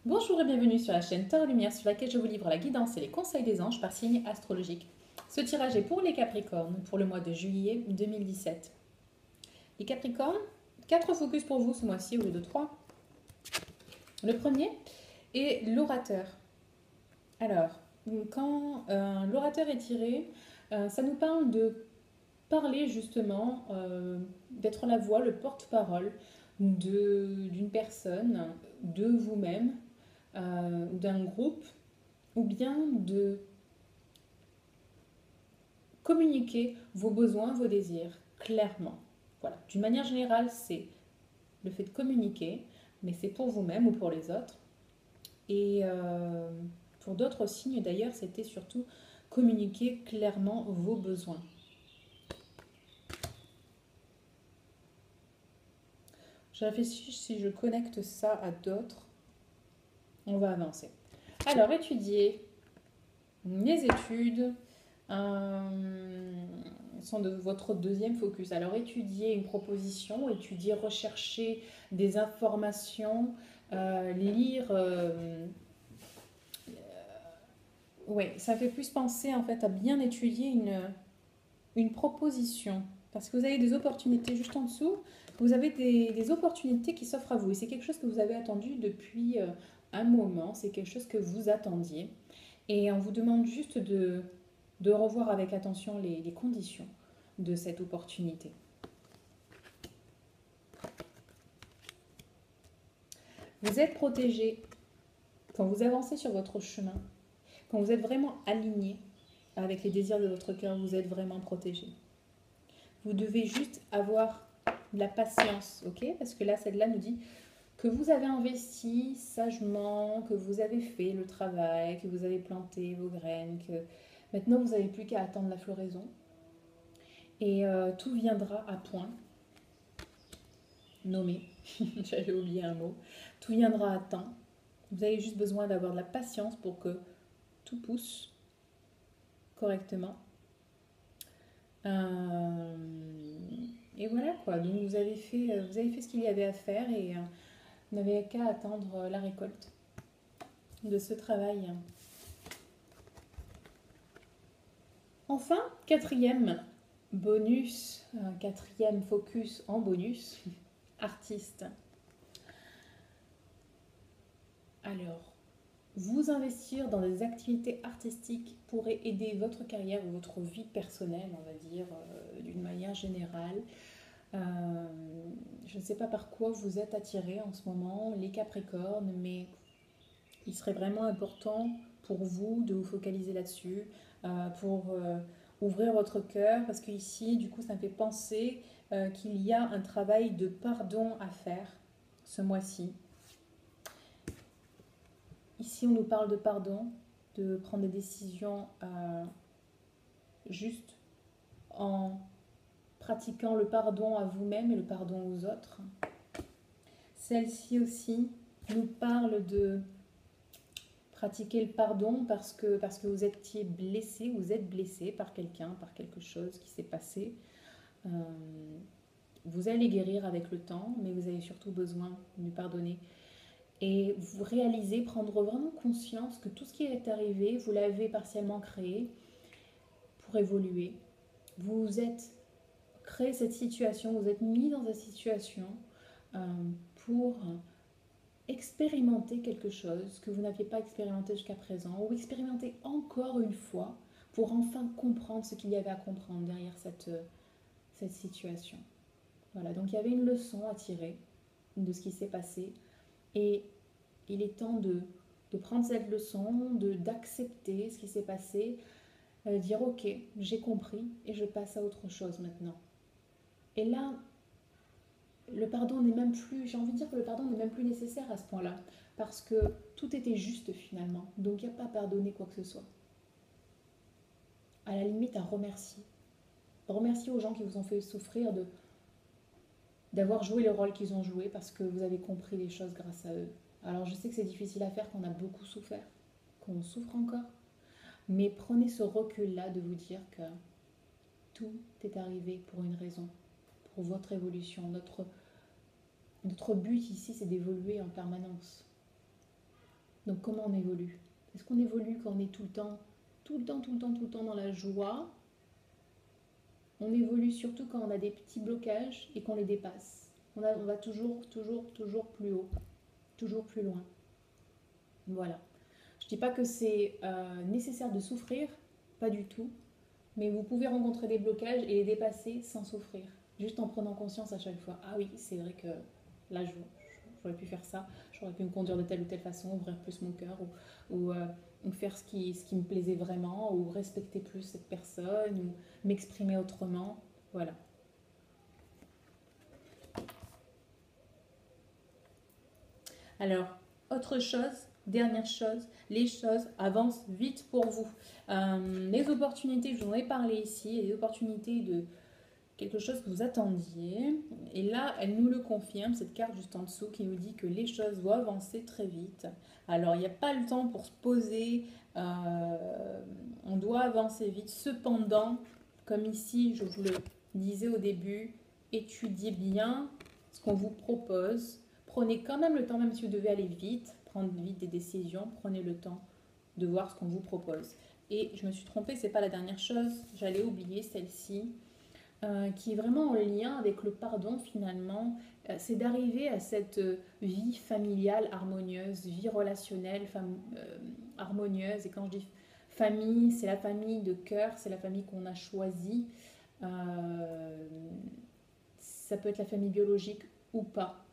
Bonjour et bienvenue sur la chaîne Terre Lumière sur laquelle je vous livre la guidance et les conseils des anges par signe astrologique. Ce tirage est pour les Capricornes pour le mois de juillet 2017. Les Capricornes, 4 focus pour vous ce mois-ci au lieu de 3. Le premier est l'orateur. Alors, quand l'orateur est tiré, ça nous parle de parler justement, d'être la voix, le porte-parole d'une personne, de vous-même, d'un groupe, ou bien de communiquer vos besoins, vos désirs clairement. Voilà. D'une manière générale, c'est le fait de communiquer, mais c'est pour vous-même ou pour les autres. Et pour d'autres signes, d'ailleurs, c'était surtout communiquer clairement vos besoins. Je réfléchis si je connecte ça à d'autres. On va avancer. Alors, étudier les études sont de votre deuxième focus. Alors, étudier une proposition, étudier, rechercher des informations, lire. Oui, ça fait plus penser en fait à bien étudier une proposition. Parce que vous avez des opportunités juste en dessous, vous avez des opportunités qui s'offrent à vous. Et c'est quelque chose que vous avez attendu depuis un moment, c'est quelque chose que vous attendiez. Et on vous demande juste de revoir avec attention les conditions de cette opportunité. Vous êtes protégé quand vous avancez sur votre chemin, quand vous êtes vraiment aligné avec les désirs de votre cœur, vous êtes vraiment protégé. Vous devez juste avoir de la patience, ok? Parce que là, celle-là nous dit que vous avez investi sagement, que vous avez fait le travail, que vous avez planté vos graines, que maintenant vous n'avez plus qu'à attendre la floraison. Et tout viendra à point, nommé, j'avais oublié un mot, tout viendra à temps. Vous avez juste besoin d'avoir de la patience pour que tout pousse correctement. Euh, et voilà quoi, donc vous avez fait ce qu'il y avait à faire et vous n'avez qu'à attendre la récolte de ce travail. Enfin, quatrième bonus, quatrième focus en bonus, artiste. Alors, vous investir dans des activités artistiques pourrait aider votre carrière ou votre vie personnelle, on va dire, d'une manière générale. Euh, je ne sais pas par quoi vous êtes attirés en ce moment, les Capricornes, mais il serait vraiment important pour vous de vous focaliser là-dessus, pour ouvrir votre cœur, parce qu'ici, du coup, ça me fait penser qu'il y a un travail de pardon à faire ce mois-ci. Ici, on nous parle de pardon, de prendre des décisions justes en pratiquant le pardon à vous-même et le pardon aux autres. Celle-ci aussi nous parle de pratiquer le pardon parce que vous étiez blessé, vous êtes blessé par quelqu'un, par quelque chose qui s'est passé. Euh, vous allez guérir avec le temps, mais vous avez surtout besoin de pardonner. Et vous réalisez, prendre vraiment conscience que tout ce qui est arrivé, vous l'avez partiellement créé pour évoluer. Vous êtes créé cette situation, vous êtes mis dans cette situation euh, pour expérimenter quelque chose que vous n'aviez pas expérimenté jusqu'à présent, ou expérimenter encore une fois pour enfin comprendre ce qu'il y avait à comprendre derrière cette situation. Voilà, donc il y avait une leçon à tirer de ce qui s'est passé, et il est temps de prendre cette leçon, d'accepter ce qui s'est passé, dire ok, j'ai compris et je passe à autre chose maintenant. Et là, le pardon n'est même plus, j'ai envie de dire que le pardon n'est même plus nécessaire à ce point-là, parce que tout était juste finalement, donc il n'y a pas à pardonner quoi que ce soit. À la limite, à remercier. Remercier aux gens qui vous ont fait souffrir d'avoir joué le rôle qu'ils ont joué, parce que vous avez compris les choses grâce à eux. Alors je sais que c'est difficile à faire, qu'on a beaucoup souffert, qu'on souffre encore, mais prenez ce recul-là de vous dire que tout est arrivé pour une raison, pour votre évolution. Notre but ici, c'est d'évoluer en permanence. Donc comment on évolue? Est-ce qu'on évolue quand on est tout le temps, tout le temps, tout le temps, tout le temps dans la joie? On évolue surtout quand on a des petits blocages et qu'on les dépasse. On va toujours, toujours, toujours plus haut, toujours plus loin. Voilà. Je ne dis pas que c'est nécessaire de souffrir, pas du tout, mais vous pouvez rencontrer des blocages et les dépasser sans souffrir, juste en prenant conscience à chaque fois. Ah oui, c'est vrai que là, j'aurais pu faire ça, j'aurais pu me conduire de telle ou telle façon, ouvrir plus mon cœur, ou faire ce qui me plaisait vraiment, ou respecter plus cette personne, ou m'exprimer autrement. Voilà. Alors, autre chose, dernière chose, les choses avancent vite pour vous. Les opportunités, je vous en ai parlé ici, les opportunités de quelque chose que vous attendiez. Et là, elle nous le confirme, cette carte juste en dessous qui nous dit que les choses vont avancer très vite. Alors, il n'y a pas le temps pour se poser, on doit avancer vite. Cependant, comme ici, je vous le disais au début, étudiez bien ce qu'on vous propose. Prenez quand même le temps, même si vous devez aller vite, prendre vite des décisions, prenez le temps de voir ce qu'on vous propose. Et je me suis trompée, c'est pas la dernière chose, j'allais oublier celle-ci, qui est vraiment en lien avec le pardon finalement. C'est d'arriver à cette vie familiale harmonieuse, vie relationnelle harmonieuse. Et quand je dis famille, c'est la famille de cœur, c'est la famille qu'on a choisie. Ça peut être la famille biologique ou pas.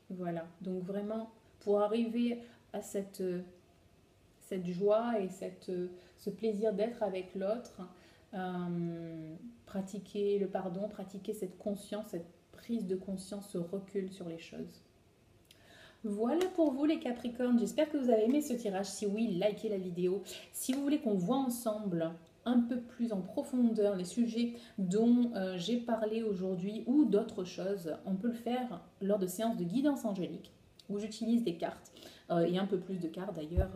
Voilà, donc vraiment, pour arriver à cette joie et ce plaisir d'être avec l'autre, pratiquer le pardon, pratiquer cette conscience, cette prise de conscience, ce recul sur les choses. Voilà pour vous les Capricornes, j'espère que vous avez aimé ce tirage. Si oui, likez la vidéo. Si vous voulez qu'on voit ensemble un peu plus en profondeur les sujets dont j'ai parlé aujourd'hui ou d'autres choses, on peut le faire lors de séances de guidance angélique où j'utilise des cartes et un peu plus de cartes d'ailleurs.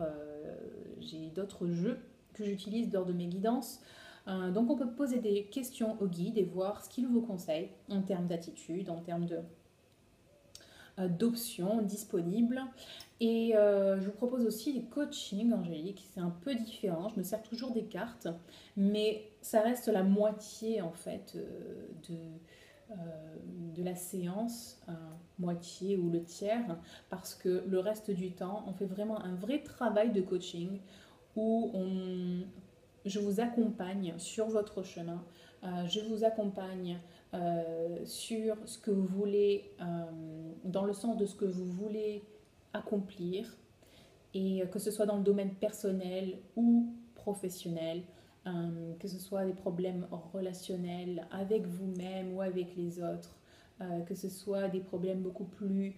J'ai d'autres jeux que j'utilise lors de mes guidances. Donc on peut poser des questions au guide et voir ce qu'il vous conseille en termes d'attitude, en termes d'options disponibles. Et je vous propose aussi des coachings angéliques, c'est un peu différent, je me sers toujours des cartes, mais ça reste la moitié en fait de la séance, moitié ou le tiers, parce que le reste du temps, on fait vraiment un vrai travail de coaching où je vous accompagne sur votre chemin, je vous accompagne sur ce que vous voulez, dans le sens de ce que vous voulez accomplir, et que ce soit dans le domaine personnel ou professionnel, que ce soit des problèmes relationnels avec vous-même ou avec les autres, que ce soit des problèmes beaucoup plus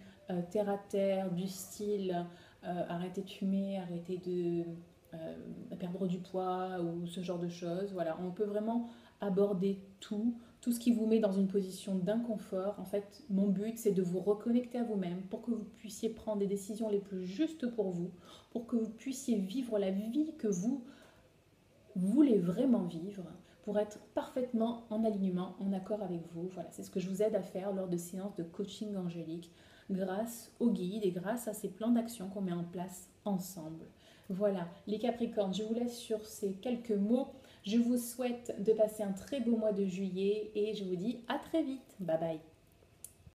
terre à terre, du style arrêter de fumer, arrêter de perdre du poids ou ce genre de choses. Voilà, on peut vraiment aborder tout ce qui vous met dans une position d'inconfort. En fait, mon but, c'est de vous reconnecter à vous-même pour que vous puissiez prendre des décisions les plus justes pour vous, pour que vous puissiez vivre la vie que vous voulez vraiment vivre, pour être parfaitement en alignement, en accord avec vous. Voilà, c'est ce que je vous aide à faire lors de séances de coaching angélique, grâce au guide et grâce à ces plans d'action qu'on met en place ensemble. Voilà, les Capricornes, je vous laisse sur ces quelques mots. Je vous souhaite de passer un très beau mois de juillet et je vous dis à très vite. Bye bye.